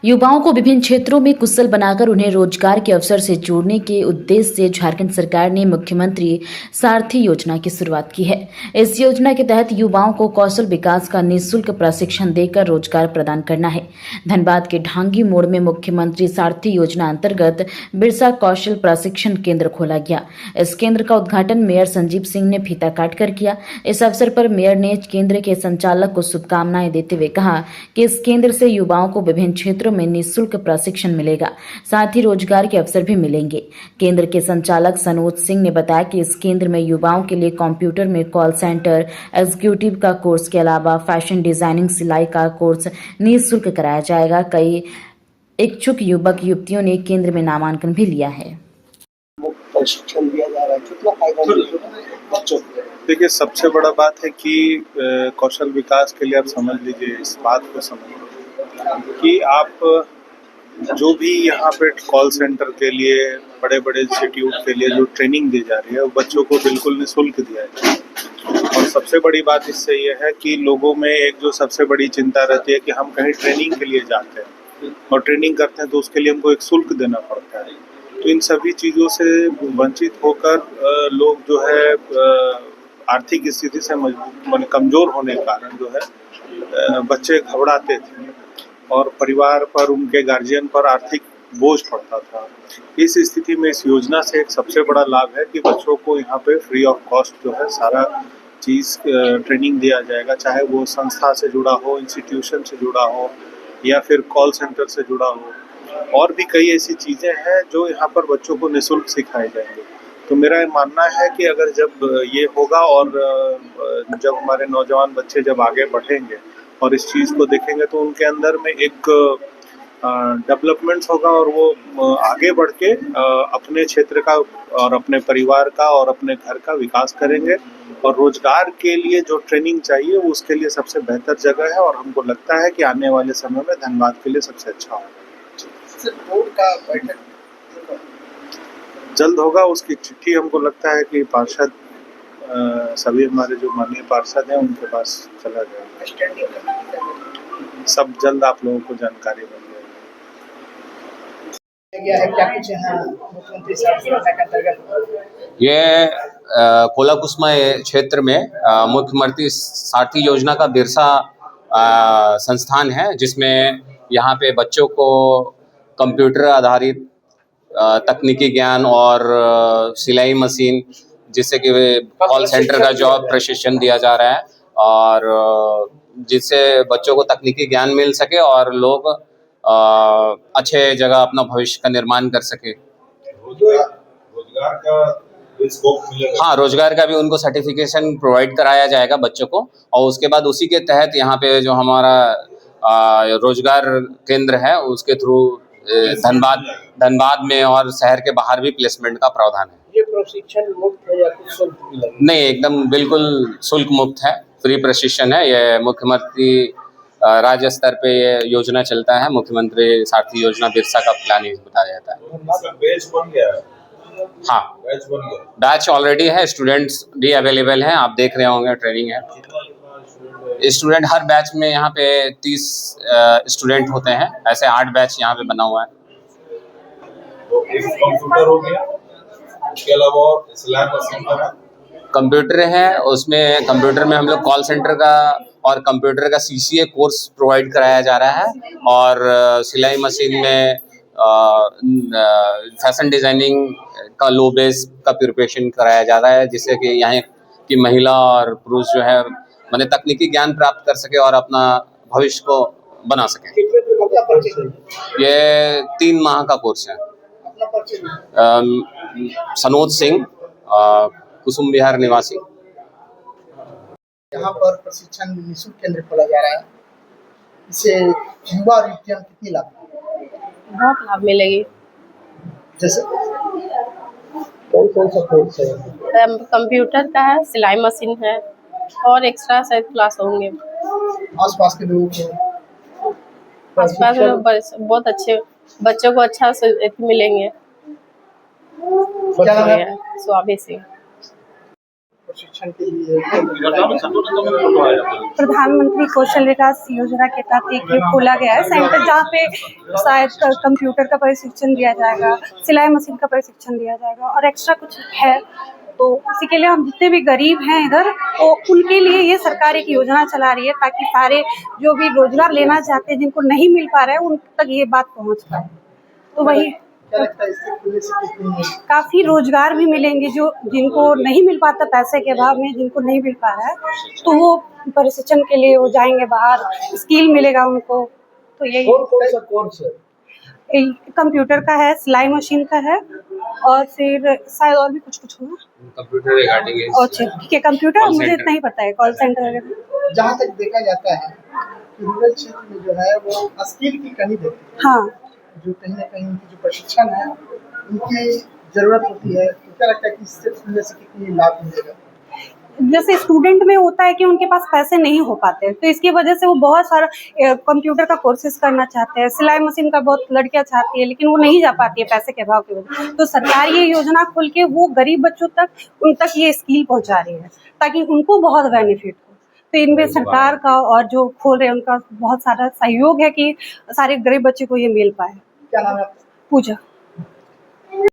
युवाओं को विभिन्न क्षेत्रों में कुशल बनाकर उन्हें रोजगार के अवसर से जोड़ने के उद्देश्य से झारखंड सरकार ने मुख्यमंत्री सारथी योजना की शुरुआत की है। इस योजना के तहत युवाओं को कौशल विकास का निःशुल्क प्रशिक्षण देकर रोजगार प्रदान करना है। धनबाद के ढांगी मोड़ में मुख्यमंत्री सारथी योजना अंतर्गत बिरसा कौशल प्रशिक्षण केंद्र खोला गया। इस केंद्र का उद्घाटन मेयर संजीव सिंह ने फीता काट कर किया। इस अवसर पर मेयर ने केंद्र के संचालक को शुभकामनाएं देते हुए कहा कि इस केंद्र से युवाओं को विभिन्न क्षेत्रों में निःशुल्क प्रशिक्षण मिलेगा, साथ ही रोजगार के अवसर भी मिलेंगे। केंद्र के संचालक सनोज सिंह ने बताया कि इस केंद्र में युवाओं के लिए कंप्यूटर में कॉल सेंटर एग्जीक्यूटिव का कोर्स के अलावा फैशन डिजाइनिंग, सिलाई का कोर्स निःशुल्क कराया जाएगा। कई इच्छुक युवक युवतियों ने केंद्र में नामांकन भी लिया है। प्रशिक्षण दिया जा रहा है, कितना फायदा मिलेगा बच्चों को? देखिए, सबसे बड़ा बात है कि कौशल विकास के लिए आप समझ लीजिए, इस बात को समझिए कि आप जो भी यहाँ पे कॉल सेंटर के लिए, बड़े बड़े इंस्टीट्यूट के लिए जो ट्रेनिंग दी जा रही है वो बच्चों को बिल्कुल निःशुल्क दिया जाए। और सबसे बड़ी बात इससे ये है कि लोगों में एक जो सबसे बड़ी चिंता रहती है कि हम कहीं ट्रेनिंग के लिए जाते हैं और ट्रेनिंग करते हैं तो उसके लिए हमको एक शुल्क देना पड़ता है। तो इन सभी चीज़ों से वंचित होकर लोग जो है आर्थिक स्थिति से मजबूत कमज़ोर होने के कारण जो है बच्चे घबराते थे और परिवार पर, उनके गार्जियन पर आर्थिक बोझ पड़ता था। इस स्थिति में इस योजना से एक सबसे बड़ा लाभ है कि बच्चों को यहाँ पे फ्री ऑफ कॉस्ट जो है सारा चीज़ ट्रेनिंग दिया जाएगा, चाहे वो संस्था से जुड़ा हो, इंस्टीट्यूशन से जुड़ा हो या फिर कॉल सेंटर से जुड़ा हो। और भी कई ऐसी चीज़ें हैं जो यहाँ पर बच्चों को निःशुल्क सिखाई जाएंगे। तो मेरा ये मानना है कि अगर जब ये होगा और जब हमारे नौजवान बच्चे जब आगे बढ़ेंगे और इस चीज़ को देखेंगे तो उनके अंदर में एक डेवलपमेंट होगा और वो आगे बढ़ के अपने क्षेत्र का और अपने परिवार का और अपने घर का विकास करेंगे। और रोजगार के लिए जो ट्रेनिंग चाहिए वो उसके लिए सबसे बेहतर जगह है और हमको लगता है कि आने वाले समय में धनबाद के लिए सबसे अच्छा होगा। बोर्ड का बैठक जल्द होगा, उसकी चिट्ठी हमको लगता है कि पार्षद सभी हमारे जो माननीय पार्षद हैं उनके पास चला जाएगा। सब जल्द आप लोगों को जानकारी मिल जाएगी। क्या कुछ है मुख्यमंत्री सारथी योजना के अंतर्गत? ये कोलाकुसमा क्षेत्र में मुख्यमंत्री सारथी योजना का बिरसा संस्थान है, जिसमें यहाँ पे बच्चों को कंप्यूटर आधारित तकनीकी ज्ञान और सिलाई मशीन, जिससे कि कॉल सेंटर का जॉब प्रशिक्षण दिया जा रहा है और जिससे बच्चों को तकनीकी ज्ञान मिल सके और लोग अच्छे जगह अपना भविष्य का निर्माण कर सके। रोजगार का स्कोप मिलेगा? हाँ, रोजगार का भी उनको सर्टिफिकेशन प्रोवाइड कराया जाएगा बच्चों को, और उसके बाद उसी के तहत यहाँ पे जो हमारा रोजगार केंद्र है उसके थ्रू धनबाद में और शहर के बाहर भी प्लेसमेंट का प्रावधान है। ये प्रशिक्षण मुफ्त है या कुछ शुल्क मिलेगा? नहीं, एकदम बिल्कुल शुल्क मुक्त है, फ्री प्रशिक्षण है। ये मुख्यमंत्री राज्य स्तर पे ये योजना चलता है, मुख्यमंत्री सारथी योजना बिरसा का प्लान बताया जाता है। बैच बन गया है? हाँ, बैच बन गया, बैच ऑलरेडी है, स्टूडेंट्स भी अवेलेबल हैं, आप देख रहे होंगे, ट्रेनिंग है। स्टूडेंट हर बैच में यहाँ पे 30 स्टूडेंट होते हैं, ऐसे 8 बैच यहाँ पे बना हुआ है। तो एक कंप्यूटर हो गया, उसके अलावा और सिलाई मशीन है, कंप्यूटर है, उसमें कंप्यूटर में हम लोग कॉल सेंटर का और कंप्यूटर का CCA कोर्स प्रोवाइड कराया जा रहा है और सिलाई मशीन में फैशन डिजाइनिंग का लो बेस का प्रिपरेशन कराया जा रहा है, जिससे कि यहाँ की महिला और पुरुष जो है मैंने तकनीकी ज्ञान प्राप्त कर सके और अपना भविष्य को बना सके। ये 3 माह का कोर्स है। सनोज सिंह, कुसुम विहार निवासी। यहाँ पर प्रशिक्षण निःशुल्क केंद्र खोला जा रहा है, इससे युवा और युवतियों को कितनी लाभ? बहुत लाभ मिलेगी। जैसे कौन सा कोर्स है? कंप्यूटर का है, सिलाई मशीन है और एक्स्ट्रा शायद क्लास होंगे। आसपास के लोग आसपास में बहुत अच्छे बच्चों को अच्छा मिलेंगे। क्या नाम है? स्वामी सिंह। प्रशिक्षण के लिए? प्रधानमंत्री कौशल विकास योजना के तहत एक ये खोला गया है सेंटर, जहाँ पे शायद कंप्यूटर का प्रशिक्षण दिया जाएगा, सिलाई मशीन का प्रशिक्षण दिया जाएगा और एक्स्ट्रा कुछ है। तो इसी के लिए हम जितने भी गरीब हैं इधर, तो उनके लिए ये सरकार एक योजना चला रही है ताकि सारे जो भी रोजगार लेना चाहते हैं, जिनको नहीं मिल पा रहा है, उन तक ये बात पहुंच पाए। तो वही क्या लगता है इससे खुलने से कितनी काफ़ी रोजगार भी मिलेंगे, जो जिनको नहीं मिल पाता पैसे के अभाव में, जिनको नहीं मिल पा रहा है, तो वो प्रशिक्षण के लिए वो जाएंगे बाहर, स्किल मिलेगा उनको। तो यही कौन सा कोर्स है? कंप्यूटर का है, सिलाई मशीन का है और फिर शायद और भी कुछ कुछ होगा कंप्यूटर रिगार्डिंग अच्छा ठीक है, कंप्यूटर Call मुझे center. इतना ही पता है, कॉल सेंटर वगैरह। जहाँ तक देखा जाता है कि रूरल क्षेत्र में जो है वो स्किल की कमी देखती है, हाँ, जो कहीं ना कहीं उनकी जो प्रशिक्षण है उनकी जरूरत होती है। तो क्या लगता है कि इससे खुलने से कितनी लाभ मिलेगा? जैसे स्टूडेंट में होता है कि उनके पास पैसे नहीं हो पाते, तो इसकी वजह से वो बहुत सारा कंप्यूटर का कोर्सेज करना चाहते हैं, सिलाई मशीन का बहुत लड़कियां चाहती है, लेकिन वो नहीं जा पाती है पैसे के अभाव की वजह। तो सरकार ये योजना खोल के वो गरीब बच्चों तक, उन तक ये स्किल पहुंचा रही है ताकि उनको बहुत बेनिफिट हो। तो इनमें सरकार का और जो खोल रहे हैं उनका बहुत सारा सहयोग है कि सारे गरीब बच्चे को ये मिल पाए। क्या नाम है आपका? पूजा।